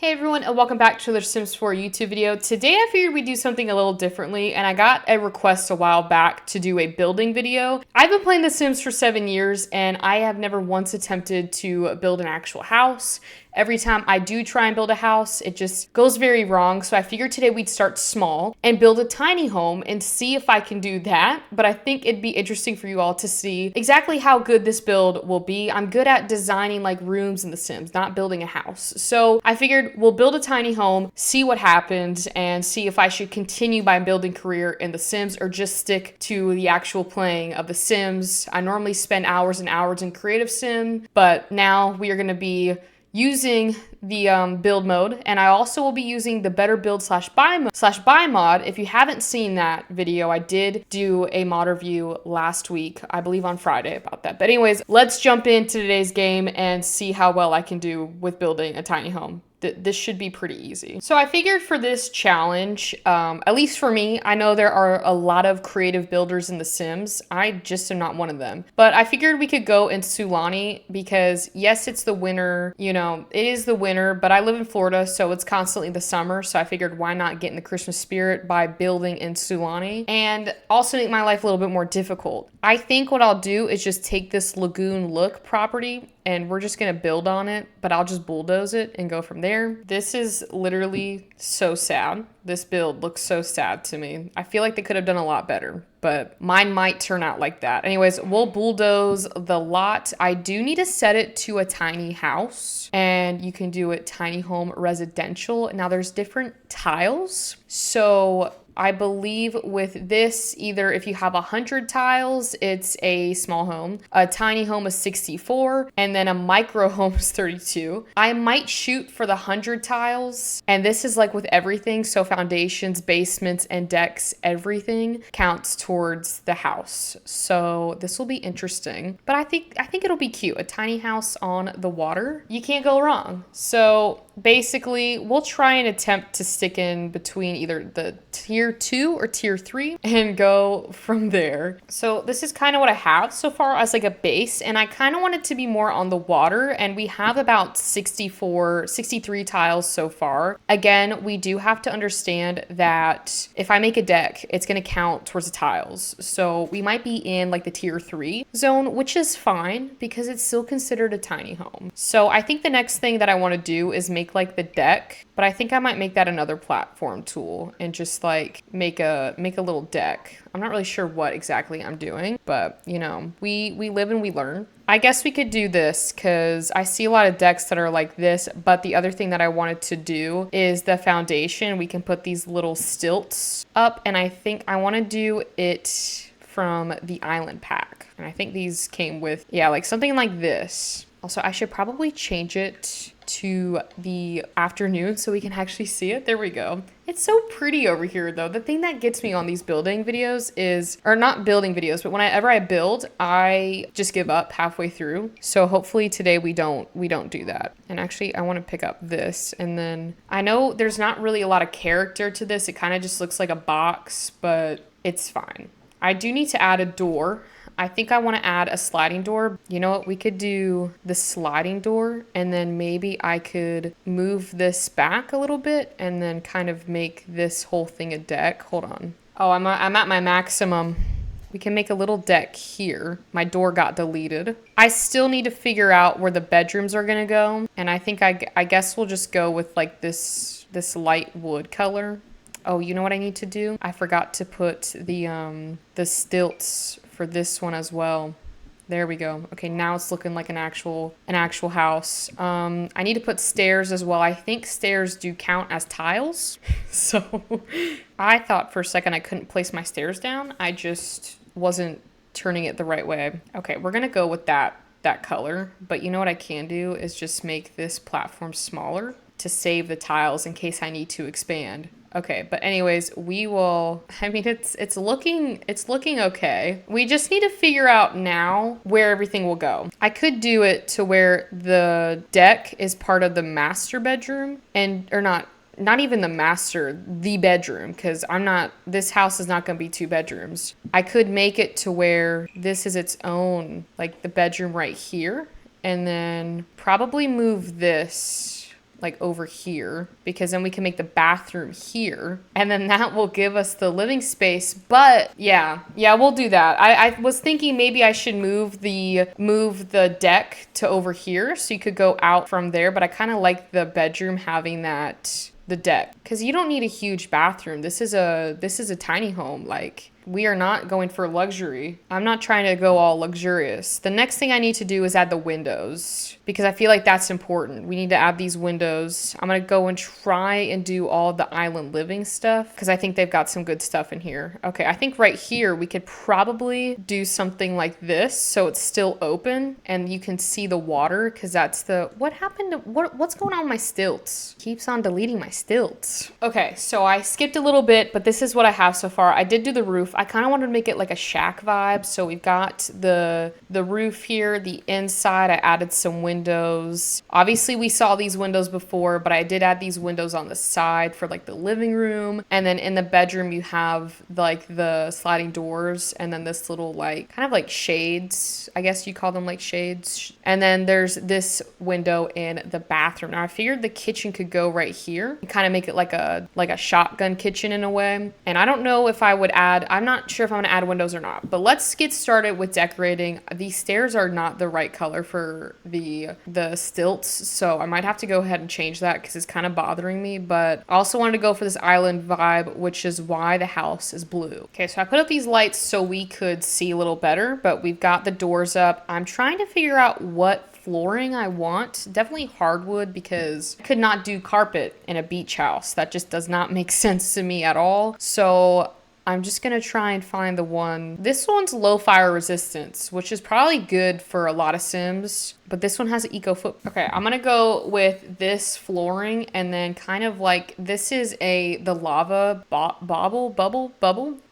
Hey everyone, and welcome back to the Sims 4 YouTube video. Today I figured we'd do something a little differently, and I got a request a while back to do a building video. I've been playing The Sims for 7 years, and I have never once attempted to build an actual house. Every time I do try and build a house, it just goes very wrong. So I figured today we'd start small and build a tiny home and see if I can do that. But I think it'd be interesting for you all to see exactly how good this build will be. I'm good at designing like rooms in The Sims, not building a house. So I figured we'll build a tiny home, see what happens, and see if I should continue my building career in The Sims or just stick to the actual playing of The Sims. I normally spend hours and hours in Creative Sim, but now we are going to be using the build mode, and I also will be using the better build /buy mod. If you haven't seen that video, I did do a mod review last week, I believe on Friday, about that. But anyways, let's jump into today's game and see how well I can do with building a tiny home. This should be pretty easy. So I figured for this challenge, at least for me, I know there are a lot of creative builders in The Sims. I just am not one of them. But I figured we could go in Sulani because yes, it's the winter, you know, it is the winter, but I live in Florida, so it's constantly the summer. So I figured why not get in the Christmas spirit by building in Sulani and also make my life a little bit more difficult. I think what I'll do is just take this lagoon look property and we're just gonna build on it, but I'll just bulldoze it and go from there. This is literally so sad. This build looks so sad to me. I feel like they could have done a lot better, but mine might turn out like that. Anyways, we'll bulldoze the lot. I do need to set it to a tiny house, and you can do it tiny home residential. Now there's different tiles. So I believe with this, either if you have 100 tiles, it's a small home, a tiny home is 64, and then a micro home is 32. I might shoot for the 100 tiles, and this is like with everything, so foundations, basements, and decks, everything counts towards the house. So this will be interesting, but I think it'll be cute. A tiny house on the water, you can't go wrong. So basically, we'll try and attempt to stick in between either the tier 2 or tier 3 and go from there. So this is kind of what I have so far as like a base, and I kind of want it to be more on the water, and we have about 63 tiles so far. Again, we do have to understand that if I make a deck, it's going to count towards the tiles. So we might be in like the tier 3 zone, which is fine because it's still considered a tiny home. So I think the next thing that I want to do is make like the deck, but I think I might make that another platform tool and just like make a little deck. I'm not really sure what exactly I'm doing, but you know, we live and we learn. I guess we could do this because I see a lot of decks that are like this, but the other thing that I wanted to do is the foundation. We can put these little stilts up, and I think I want to do it from the island pack. And I think these came with, yeah, like something like this. Also, I should probably change it to the afternoon so we can actually see it. There we go. It's so pretty over here though. The thing that gets me on these building videos is, or not building videos, but whenever I build, I just give up halfway through. So hopefully today we don't do that. And actually I want to pick up this, and then I know there's not really a lot of character to this. It kind of just looks like a box, but it's fine. I do need to add a door. I think I want to add a sliding door. You know what? We could do the sliding door, and then maybe I could move this back a little bit and then kind of make this whole thing a deck. Hold on. Oh, I'm at my maximum. We can make a little deck here. My door got deleted. I still need to figure out where the bedrooms are going to go. And I think I guess we'll just go with like this light wood color. Oh, you know what I need to do? I forgot to put the stilts for this one as well. There we go. Okay, now it's looking like an actual house. I need to put stairs as well. I think stairs do count as tiles. So I thought for a second I couldn't place my stairs down. I just wasn't turning it the right way. Okay, we're gonna go with that color. But you know what I can do is just make this platform smaller to save the tiles in case I need to expand. Okay, but anyways, we will, I mean, it's looking okay. We just need to figure out now where everything will go. I could do it to where the deck is part of the master bedroom or not even the master, the bedroom, because this house is not going to be 2 bedrooms. I could make it to where this is its own, like the bedroom right here, and then probably move this like over here, because then we can make the bathroom here, and then that will give us the living space. But yeah, we'll do that. I was thinking maybe I should move the deck to over here so you could go out from there, but I kind of like the bedroom having the deck, because you don't need a huge bathroom. This is a tiny home. Like, we are not going for luxury. I'm not trying to go all luxurious. The next thing I need to do is add the windows, because I feel like that's important. We need to add these windows. I'm gonna go and try and do all the island living stuff, because I think they've got some good stuff in here. Okay, I think right here we could probably do something like this so it's still open and you can see the water, because that's the, what happened to, what's going on with my stilts? Keeps on deleting my stilts. Okay, so I skipped a little bit, but this is what I have so far. I did do the roof. I kind of wanted to make it like a shack vibe. So we've got the roof here, the inside. I added some windows. Obviously we saw these windows before, but I did add these windows on the side for like the living room. And then in the bedroom, you have like the sliding doors, and then this little like kind of like shades. I guess you call them like shades. And then there's this window in the bathroom. Now I figured the kitchen could go right here and kind of make it like a shotgun kitchen in a way. And I don't know if I would add, I'm not sure if I'm gonna add windows or not, but let's get started with decorating. These stairs are not the right color for the stilts, so I might have to go ahead and change that because it's kind of bothering me. But I also wanted to go for this island vibe, which is why the house is blue. Okay, so I put up these lights so we could see a little better, but we've got the doors up. I'm trying to figure out what flooring I want. Definitely hardwood, because I could not do carpet in a beach house. That just does not make sense to me at all. So I'm just gonna try and find the one. This one's low fire resistance, which is probably good for a lot of Sims, but this one has an eco foot. Okay, I'm gonna go with this flooring, and then kind of like, this is the lava bubble.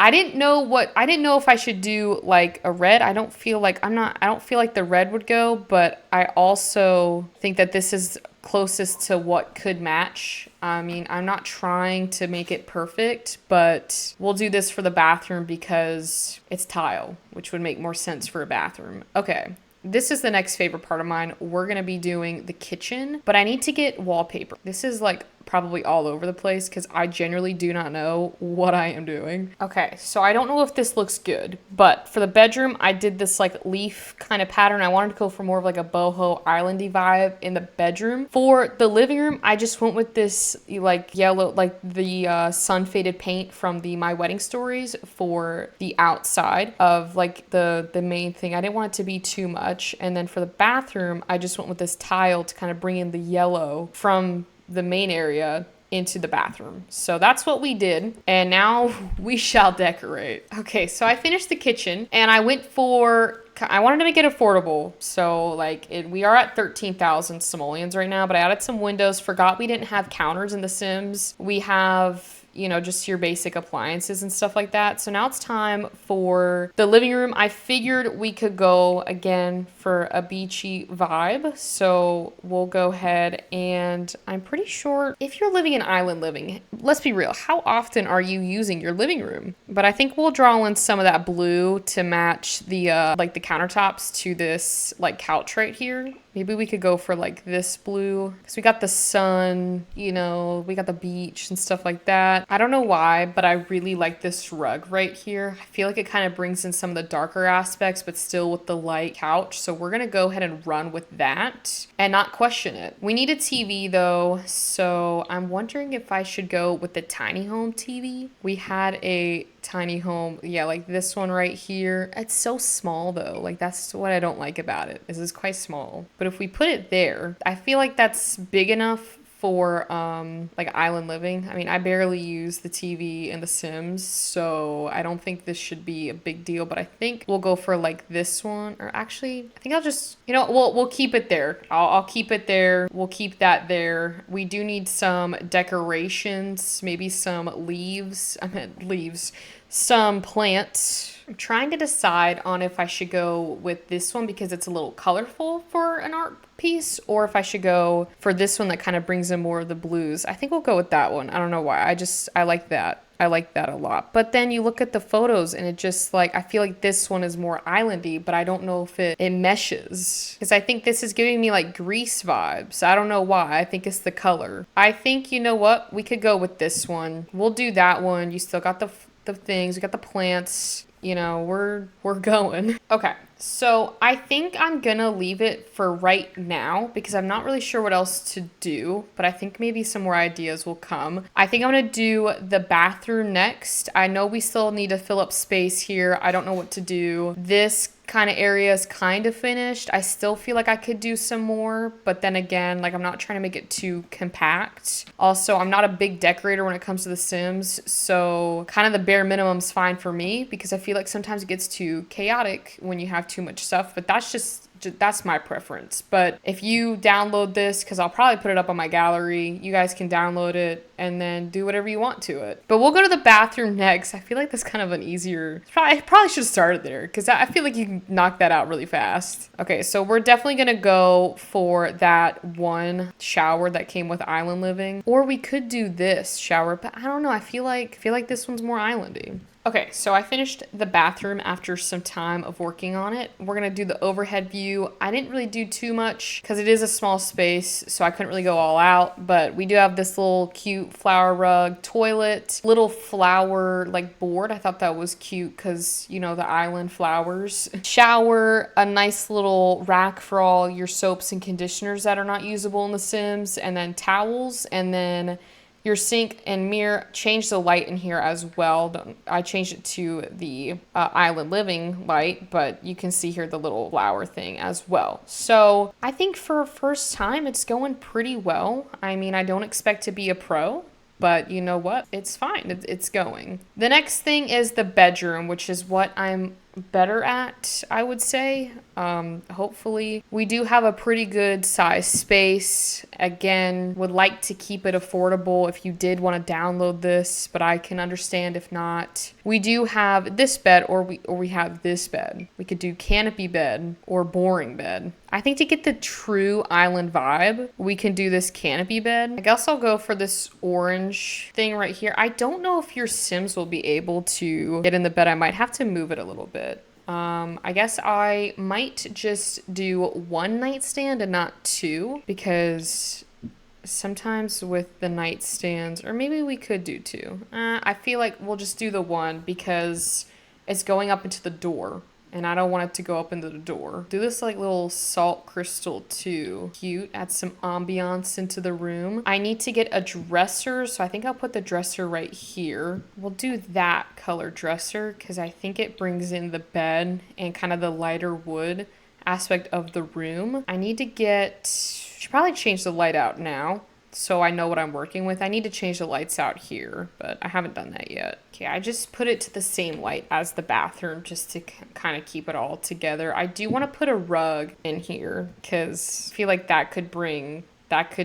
I didn't know if I should do like a red. I don't feel like the red would go, but I also think that this is closest to what could match. I mean, I'm not trying to make it perfect, but we'll do this for the bathroom because it's tile, which would make more sense for a bathroom. Okay. This is the next favorite part of mine. We're going to be doing the kitchen, but I need to get wallpaper. This is like probably all over the place because I generally do not know what I am doing. Okay, so I don't know if this looks good, but for the bedroom, I did this like leaf kind of pattern. I wanted to go for more of like a boho islandy vibe in the bedroom. For the living room, I just went with this like yellow, like the sun faded paint from the My Wedding Stories for the outside of like the main thing. I didn't want it to be too much. And then for the bathroom, I just went with this tile to kind of bring in the yellow from the main area into the bathroom. So that's what we did. And now we shall decorate. Okay, so I finished the kitchen and I wanted to make it affordable. So like we are at 13,000 simoleons right now, but I added some windows, forgot we didn't have counters in The Sims. We have, you know, just your basic appliances and stuff like that. So now it's time for the living room. I figured we could go again for a beachy vibe. So we'll go ahead, and I'm pretty sure if you're living in island living, let's be real, how often are you using your living room? But I think we'll draw in some of that blue to match the like the countertops to this like couch right here. Maybe we could go for like this blue because we got the sun, you know, we got the beach and stuff like that. I don't know why, but I really like this rug right here. I feel like it kind of brings in some of the darker aspects, but still with the light couch. So we're going to go ahead and run with that and not question it. We need a TV though. So I'm wondering if I should go with the tiny home TV. We had a tiny home, yeah, like this one right here. It's so small though. Like that's what I don't like about it, is it's quite small. But if we put it there, I feel like that's big enough for like island living. I mean, I barely use the TV in The Sims, so I don't think this should be a big deal, but I think we'll go for like this one. Or actually, I think I'll just, you know, we'll keep it there. I'll keep it there. We'll keep that there. We do need some decorations, maybe some leaves. Some plants. I'm trying to decide on if I should go with this one because it's a little colorful for an art piece, or if I should go for this one that kind of brings in more of the blues. I think we'll go with that one. I don't know why. I like that. I like that a lot. But then you look at the photos and it just like, I feel like this one is more islandy, but I don't know if it meshes. Because I think this is giving me like Greece vibes. I don't know why. I think it's the color. I think, you know what? We could go with this one. We'll do that one. You still got the things. We got the plants. You know, we're going. Okay. So I think I'm gonna leave it for right now because I'm not really sure what else to do, but I think maybe some more ideas will come. I think I'm gonna do the bathroom next. I know we still need to fill up space here. I don't know what to do. This kind of area is kind of finished. I still feel like I could do some more, but then again, like I'm not trying to make it too compact. Also, I'm not a big decorator when it comes to The Sims, so kind of the bare minimum's fine for me because I feel like sometimes it gets too chaotic when you have too much stuff, but that's my preference. But if you download this, because I'll probably put it up on my gallery, you guys can download it and then do whatever you want to it. But we'll go to the bathroom next. I feel like that's kind of an easier, I probably should have started there because I feel like you can knock that out really fast. Okay, so we're definitely gonna go for that one shower that came with island living, or we could do this shower, but I don't know. I feel like this one's more islandy. Okay, so I finished the bathroom after some time of working on it. We're gonna do the overhead view. I didn't really do too much because it is a small space, so I couldn't really go all out, but we do have this little cute flower rug, toilet, little flower like board. I thought that was cute because, you know, the island flowers. Shower, a nice little rack for all your soaps and conditioners that are not usable in The Sims, and then towels, and then your sink and mirror. Change the light in here as well. I changed it to the island living light, but you can see here the little flower thing as well. So I think for a first time, it's going pretty well. I mean, I don't expect to be a pro, but you know what? It's fine. It's going. The next thing is the bedroom, which is what I'm better at, I would say. Hopefully we do have a pretty good size space. Again, would like to keep it affordable if you did want to download this, but I can understand if not. We do have this bed, or we have this bed. We could do canopy bed or boring bed. I think to get the true island vibe, we can do this canopy bed. I guess I'll go for this orange thing right here. I don't know if your Sims will be able to get in the bed. I might have to move it a little bit. I guess I might just do one nightstand and not two, because sometimes with the nightstands, or maybe we could do two. I feel like we'll just do the one because it's going up into the door, and I don't want it to go up into the door. Do this like little salt crystal too. Cute. Add some ambiance into the room. I need to get a dresser, so I think I'll put the dresser right here. We'll do that color dresser because I think it brings in the bed and kind of the lighter wood aspect of the room. I need to should probably change the light out now, so I know what I'm working with. I need to change the lights out here, but I haven't done that yet. Okay, I just put it to the same light as the bathroom just to kind of keep it all together. I do want to put a rug in here because I feel like that could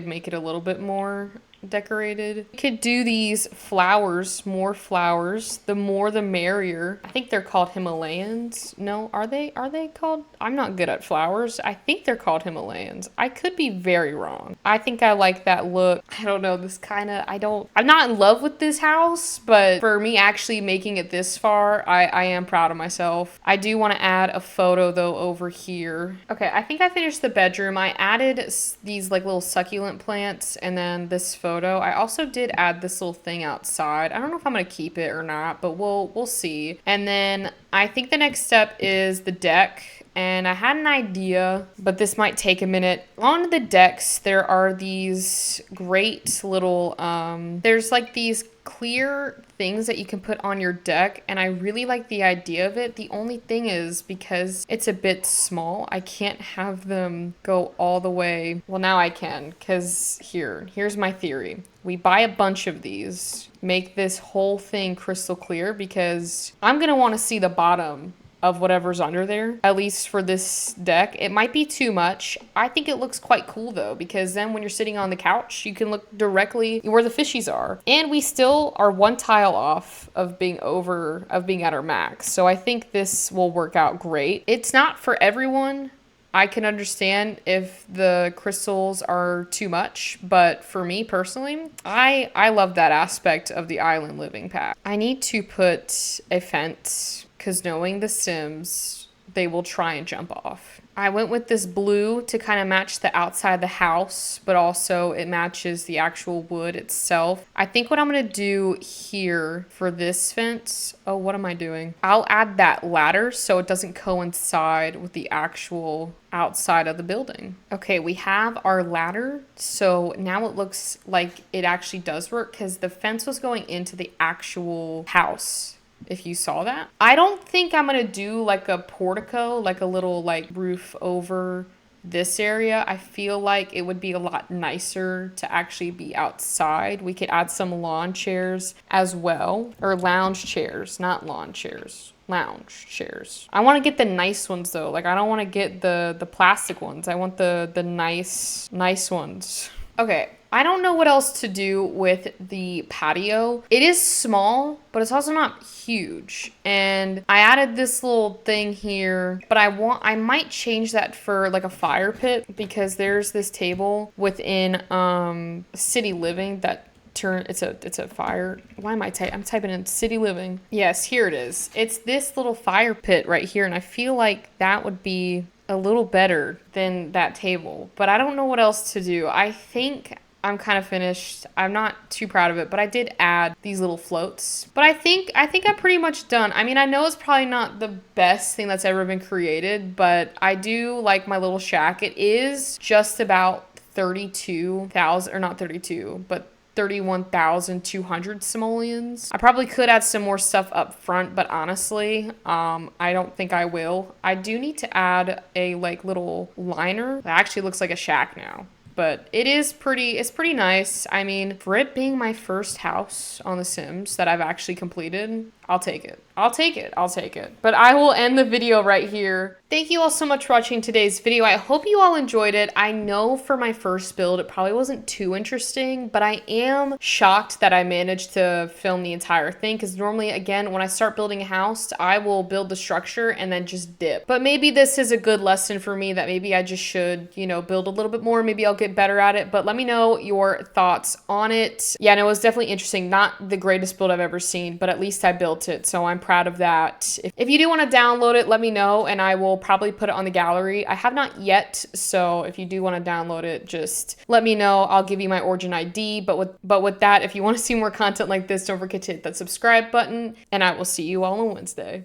make it a little bit more decorated. We could do these flowers, more flowers. The more the merrier. I think they're called Himalayans. No, are they called? I'm not good at flowers. I think they're called Himalayans. I could be very wrong. I think I like that look. I don't know, I'm not in love with this house, but for me actually making it this far, I am proud of myself. I do want to add a photo though over here. Okay, I think I finished the bedroom. I added these like little succulent plants and then this photo. I also did add this little thing outside. I don't know if I'm gonna keep it or not, but we'll see. And then I think the next step is the deck. And I had an idea, but this might take a minute. On the decks, there are these great little, there's like these clear things that you can put on your deck, and I really like the idea of it. The only thing is, because it's a bit small, I can't have them go all the way. Well, now I can, because here's my theory. We buy a bunch of these, make this whole thing crystal clear, because I'm gonna want to see the bottom of whatever's under there, at least for this deck. It might be too much. I think it looks quite cool though, because then when you're sitting on the couch, you can look directly where the fishies are. And we still are one tile off of being at our max. So I think this will work out great. It's not for everyone. I can understand if the crystals are too much, but for me personally, I love that aspect of the island living pack. I need to put a fence because knowing the Sims, they will try and jump off. I went with this blue to kind of match the outside of the house, but also it matches the actual wood itself. I think what I'm gonna do here for this fence, oh, what am I doing? I'll add that ladder so it doesn't coincide with the actual outside of the building. Okay, we have our ladder. So now it looks like it actually does work because the fence was going into the actual house. If you saw that. I don't think I'm gonna do like a portico, like a little like roof over this area. I feel like it would be a lot nicer to actually be outside. We could add some lawn chairs as well, or lounge chairs, not lawn chairs. Lounge chairs. I want to get the nice ones though. Like I don't want to get the plastic ones. I want the nice ones. Okay, I don't know what else to do with the patio. It is small, but it's also not huge. And I added this little thing here, but I might change that for like a fire pit because there's this table within City Living that it's a fire. Why am I'm typing in City Living. Yes, here it is. It's this little fire pit right here, and I feel like that would be a little better than that table, but I don't know what else to do. I think I'm kind of finished. I'm not too proud of it, but I did add these little floats. But I think I'm pretty much done. I mean, I know it's probably not the best thing that's ever been created, but I do like my little shack. It is just about 32,000, or not 32, but 31,200 simoleons. I probably could add some more stuff up front, but honestly, I don't think I will. I do need to add a like little liner that actually looks like a shack now. But it's pretty nice. I mean, for it being my first house on The Sims that I've actually completed, I'll take it. But I will end the video right here. Thank you all so much for watching today's video. I hope you all enjoyed it. I know for my first build, it probably wasn't too interesting, but I am shocked that I managed to film the entire thing because normally, again, when I start building a house, I will build the structure and then just dip. But maybe this is a good lesson for me that maybe I just should, build a little bit more. Maybe I'll get better at it, but let me know your thoughts on it. Yeah, no, it was definitely interesting. Not the greatest build I've ever seen, but at least I built it, so I'm proud of that. If you do want to download it, let me know, and I will probably put it on the gallery. I have not yet, so if you do want to download it, just let me know. I'll give you my origin ID, but with that, if you want to see more content like this, don't forget to hit that subscribe button, and I will see you all on Wednesday.